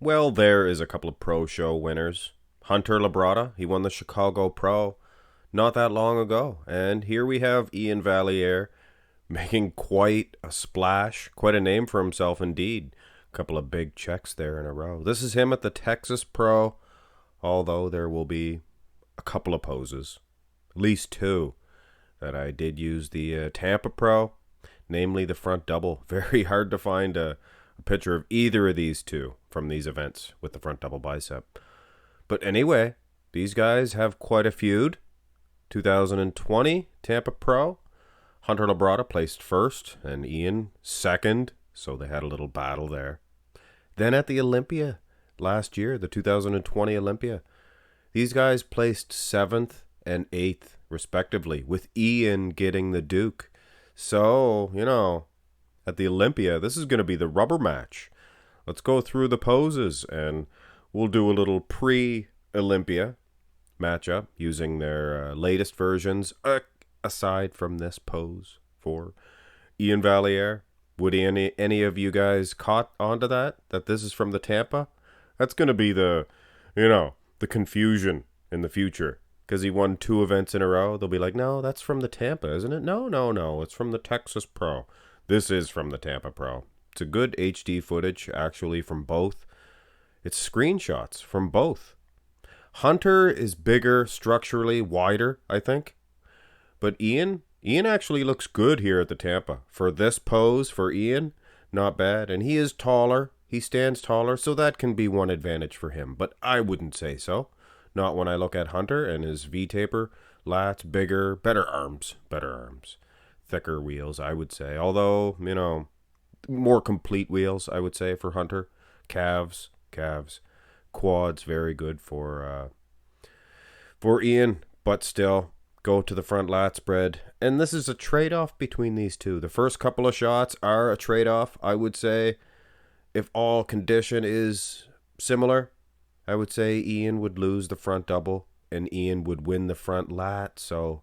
Well, there is a couple of pro show winners. Hunter Labrada, he won the Chicago Pro not that long ago. And here we have Iain Valliere making quite a splash, quite a name for himself indeed. A couple of big checks there in a row. This is him at the Texas Pro, although there will be a couple of poses, at least two, that I did use the Tampa Pro, namely the front double. Very hard to find a picture of either of these two from these events with the front double bicep. But anyway, these guys have quite a feud. 2020 Tampa Pro, Hunter Labrada placed first and Iain second, so they had a little battle there. Then at the Olympia last year, the 2020 Olympia, these guys placed 7th and 8th respectively, with Iain getting the Duke. So, at the Olympia, this is going to be the rubber match. Let's go through the poses and we'll do a little pre-Olympia matchup using their latest versions, aside from this pose for Iain Valliere. Would any of you guys caught onto that this is from the Tampa? That's going to be the confusion in the future. Because he won 2 events in a row, they'll be like, no, that's from the Tampa, isn't it? No, it's from the Texas Pro. This is from the Tampa Pro. It's a good HD footage, actually, from both. It's screenshots from both. Hunter is bigger, structurally wider, I think. But Iain actually looks good here at the Tampa. For this pose, for Iain, not bad. And he is taller. He stands taller, so that can be one advantage for him. But I wouldn't say so. Not when I look at Hunter and his V-taper, lats, bigger, better arms. Thicker wheels, I would say. Although, more complete wheels, I would say, for Hunter. Calves. Quads, very good for Iain, but still, go to the front lat spread. And this is a trade-off between these two. The first couple of shots are a trade-off, I would say. If all condition is similar, I would say Iain would lose the front double and Iain would win the front lat. So,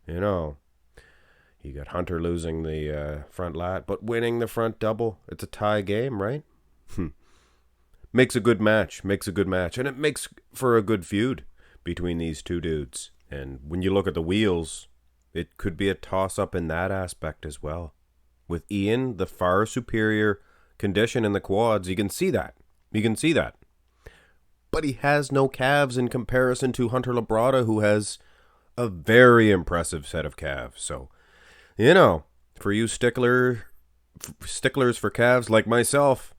you got Hunter losing the front lat, but winning the front double. It's a tie game, right? Makes a good match. And it makes for a good feud between these two dudes. And when you look at the wheels, it could be a toss-up in that aspect as well. With Iain, the far superior condition in the quads, you can see that. But he has no calves in comparison to Hunter Labrada, who has a very impressive set of calves. So, for you sticklers for calves like myself,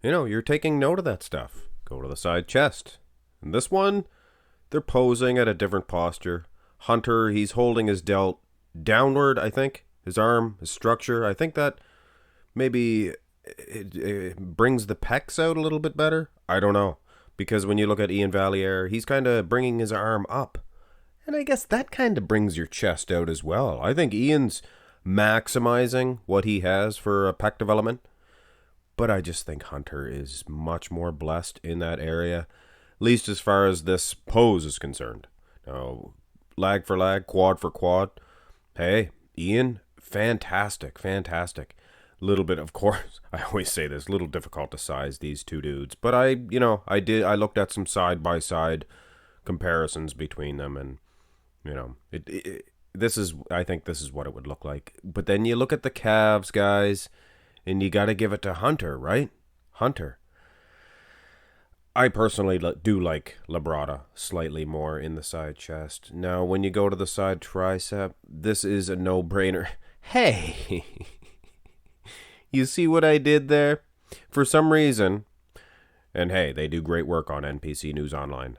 you're taking note of that stuff. Go to the side chest. And this one, they're posing at a different posture. Hunter, he's holding his delt downward, I think. His arm, his structure. I think that maybe it brings the pecs out a little bit better. I don't know. Because when you look at Iain Valliere, he's kind of bringing his arm up. And I guess that kind of brings your chest out as well. I think Iain's maximizing what he has for pec development. But I just think Hunter is much more blessed in that area, at least as far as this pose is concerned. Now, lag for lag, quad for quad. Hey, Iain, fantastic. Little bit, of course, I always say this, a little difficult to size these two dudes. But I looked at some side-by-side comparisons between them, and, I think this is what it would look like. But then you look at the calves, guys, and you got to give it to Hunter, right? Hunter. I personally do like Labrada slightly more in the side chest. Now, when you go to the side tricep, this is a no-brainer. Hey, you see what I did there? For some reason, and hey, they do great work on NPC News Online.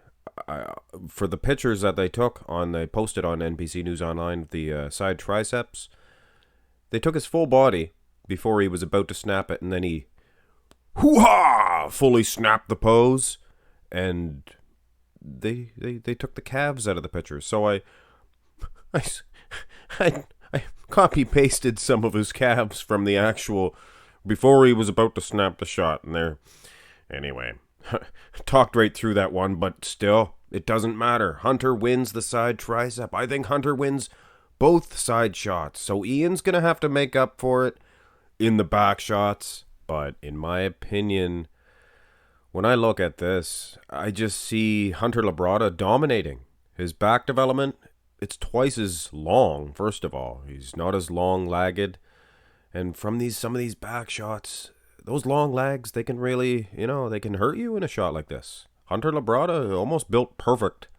For the pictures that they posted on NPC News Online, the side triceps, they took his full body before he was about to snap it, and then he hoo-ha! Fully snapped the pose, and they took the calves out of the picture. So I copy-pasted some of his calves from the actual, before he was about to snap the shot, and there, anyway, talked right through that one, but still, it doesn't matter. Hunter wins the side tricep. I think Hunter wins both side shots, so Iain's going to have to make up for it in the back shots, but in my opinion, When I look at this, I just see Hunter Labrada dominating. His back development, it's twice as long, first of all. He's not as long-legged. And from some of these back shots, those long legs, they can really, they can hurt you in a shot like this. Hunter Labrada almost built perfect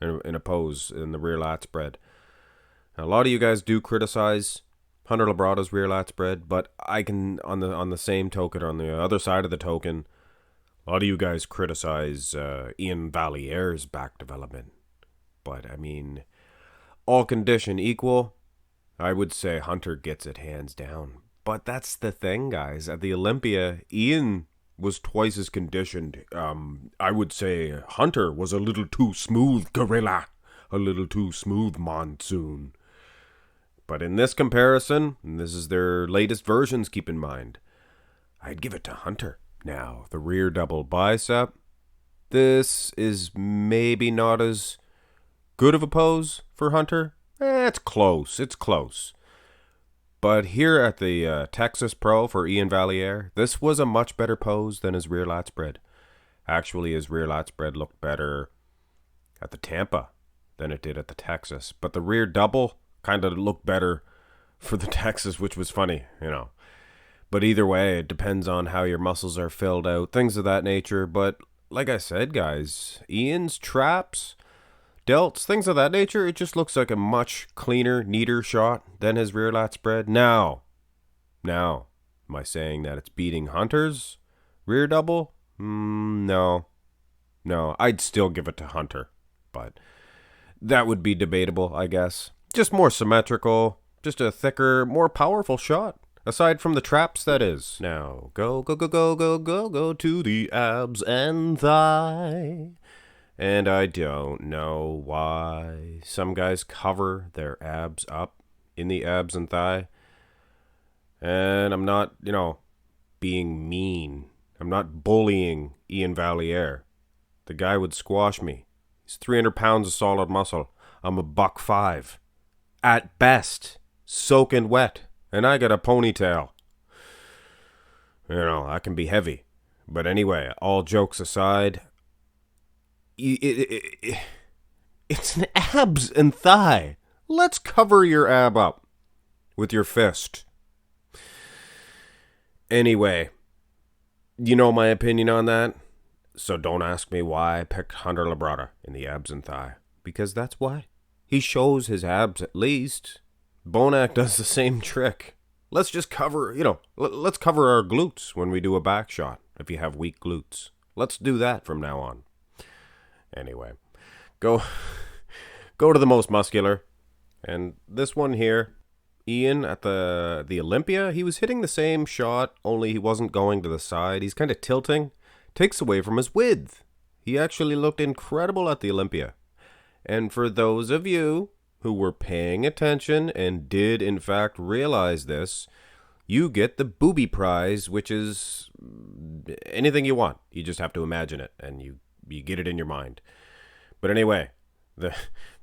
in a pose in the rear lat spread. Now, a lot of you guys do criticize Hunter Labrada's rear lat spread, but I can, on the same token, on the other side of the token, a lot of you guys criticize Iain Valliere's back development. But, I mean, all condition equal, I would say Hunter gets it hands down. But that's the thing, guys. At the Olympia, Iain was twice as conditioned. I would say Hunter was a little too smooth, gorilla. A little too smooth, monsoon. But in this comparison, and this is their latest versions, keep in mind, I'd give it to Hunter. Now, the rear double bicep, this is maybe not as good of a pose for Hunter. It's close. It's close. But here at the Texas Pro for Iain Valliere, this was a much better pose than his rear lat spread. Actually, his rear lat spread looked better at the Tampa than it did at the Texas. But the rear double kind of looked better for the Texas, which was funny, But either way, it depends on how your muscles are filled out, things of that nature. But like I said, guys, Iain's traps, delts, things of that nature, it just looks like a much cleaner, neater shot than his rear lat spread. Now, am I saying that it's beating Hunter's rear double? No, I'd still give it to Hunter, but that would be debatable, I guess. Just more symmetrical, just a thicker, more powerful shot. Aside from the traps, that is. Now, go to the abs and thigh. And I don't know why some guys cover their abs up in the abs and thigh. And I'm not, being mean. I'm not bullying Iain Valliere. The guy would squash me. He's 300 pounds of solid muscle. I'm a $105. At best, soaking wet. And I got a ponytail. I can be heavy. But anyway, all jokes aside, it's an abs and thigh. Let's cover your ab up with your fist. Anyway, you know my opinion on that. So don't ask me why I picked Hunter Labrada in the abs and thigh. Because that's why. He shows his abs at least. Bonac does the same trick. Let's just cover, let's cover our glutes when we do a back shot. If you have weak glutes. Let's do that from now on. Anyway, go to the most muscular. And this one here, Iain at the Olympia, he was hitting the same shot, only he wasn't going to the side. He's kind of tilting. Takes away from his width. He actually looked incredible at the Olympia. And for those of you who were paying attention and did in fact realize this, you get the booby prize, which is anything you want. You just have to imagine it, and you get it in your mind. But anyway,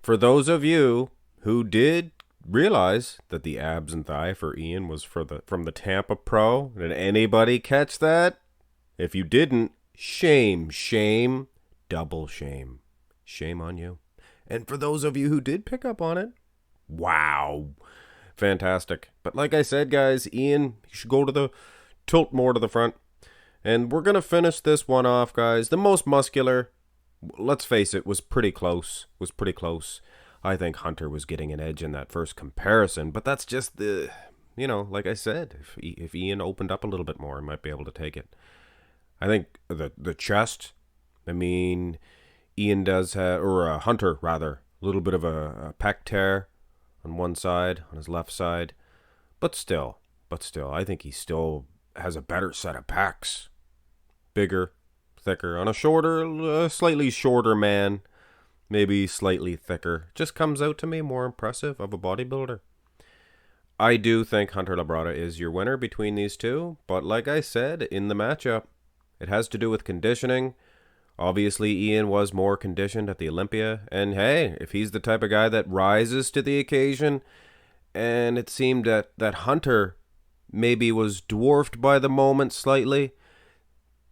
for those of you who did realize that the abs and thigh for Iain was from the Tampa Pro, did anybody catch that? If you didn't, shame, double shame. Shame on you. And for those of you who did pick up on it, wow, fantastic. But like I said, guys, Iain, you should tilt more to the front. And we're going to finish this one off, guys. The most muscular, let's face it, was pretty close. I think Hunter was getting an edge in that first comparison. But that's just like I said, if Iain opened up a little bit more, he might be able to take it. I think the chest, Iain does have, or Hunter rather, a little bit of a pec tear on one side, on his left side. But still, I think he still has a better set of pecs. Bigger, thicker, on a slightly shorter man, maybe slightly thicker. Just comes out to me more impressive of a bodybuilder. I do think Hunter Labrada is your winner between these two, but like I said in the matchup, it has to do with conditioning. Obviously, Iain was more conditioned at the Olympia, and hey, if he's the type of guy that rises to the occasion, and it seemed that Hunter maybe was dwarfed by the moment slightly,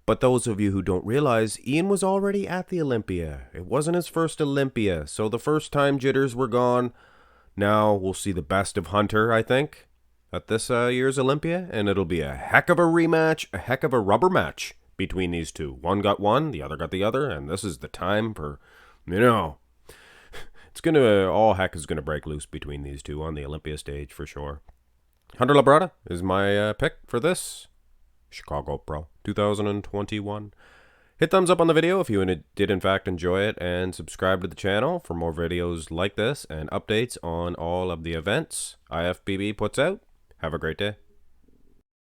But those of you who don't realize, Iain was already at the Olympia. It wasn't his first Olympia, so the first time jitters were gone. Now we'll see the best of Hunter, I think, at this year's Olympia, and it'll be a heck of a rematch, a heck of a rubber match between these two. One got one, the other got the other, and this is the time for, all heck is gonna break loose between these two on the Olympia stage for sure. Hunter Labrada is my pick for this Chicago Pro 2021. Hit thumbs up on the video if you did in fact enjoy it, and subscribe to the channel for more videos like this and updates on all of the events IFBB puts out. Have a great day.